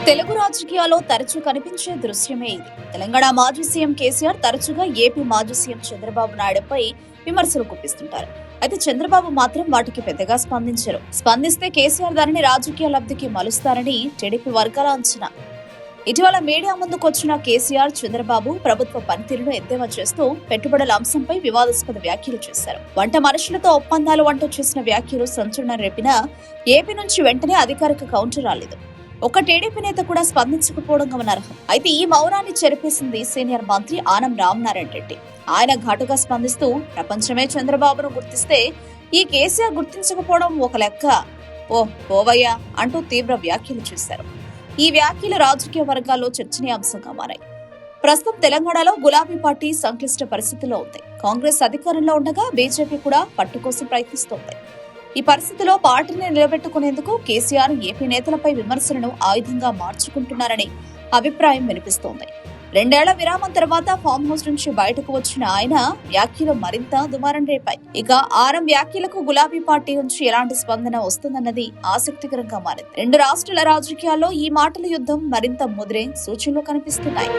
తెలుగు రాజకీయాల్లో తరచూ కనిపించే దృశ్యమే ఇది. తెలంగాణ మాజీ సీఎం కేసీఆర్ తరచుగా ఏపీ మాజీ సీఎం చంద్రబాబు నాయుడుపై విమర్శలు గుప్పిస్తుంటారు. అయితే చంద్రబాబు మాత్రం వాటికి పెద్దగా స్పందించరు. స్పందిస్తే కేసీఆర్ దానిని రాజకీయ లబ్ధికి మలుస్తారని టీడీపీ వర్గాల అంచనా. ఇటీవల మీడియా ముందుకొచ్చిన కేసీఆర్ చంద్రబాబు ప్రభుత్వ పనితీరును ఎద్దేవా చేస్తూ పెట్టుబడుల అంశంపై వివాదాస్పద వ్యాఖ్యలు చేశారు. వంట మనుషులతో ఒప్పందాలు అంటూ చేసిన వ్యాఖ్యలు సంచలనం రేపినా ఏపీ నుంచి వెంటనే అధికారిక కౌంటర్ రాలేదు. ఒక టీడీపీ నేత కూడా స్పందించకపోవడం గమనార్హం. అయితే ఈ మౌనాన్ని చెరిపేసింది సీనియర్ మంత్రి ఆనం రామనారాయణ రెడ్డి. ఆయన ఘాటుగా స్పందిస్తూ ప్రపంచమే చంద్రబాబును గుర్తిస్తే ఈ కేసీఆర్ గుర్తించకపోవడం ఒక లెక్క, ఓ పోవయ్యా అంటూ తీవ్ర వ్యాఖ్యలు చేశారు. ఈ వ్యాఖ్యలు రాజకీయ వర్గాల్లో చర్చనీయాంశంగా మారాయి. ప్రస్తుతం తెలంగాణలో గులాబీ పార్టీ సంక్లిష్ట పరిస్థితిలో ఉంది. కాంగ్రెస్ అధికారంలో ఉండగా బీజేపీ కూడా పట్టు కోసం ప్రయత్నిస్తోంది. ఈ పరిస్థితిలో పార్టీని నిలబెట్టుకునేందుకు కేసీఆర్ ఏపీ నేతలపై విమర్శలను ఆయుధంగా మార్చుకుంటున్నారని అభిప్రాయం వినిపిస్తోంది. 2 ఏళ్ల విరామం తర్వాత ఫామ్ హౌస్ నుంచి బయటకు వచ్చిన ఆయన వ్యాఖ్యలు మరింత దుమారం రేపాయి. ఇక ఆరం వ్యాఖ్యలకు గులాబీ పార్టీ నుంచి ఎలాంటి స్పందన వస్తుందన్నది ఆసక్తికరంగా మారింది. 2 రాష్ట్రాల రాజకీయాల్లో ఈ మాటల యుద్ధం మరింత ముదిరే సూచనలు కనిపిస్తున్నాయి.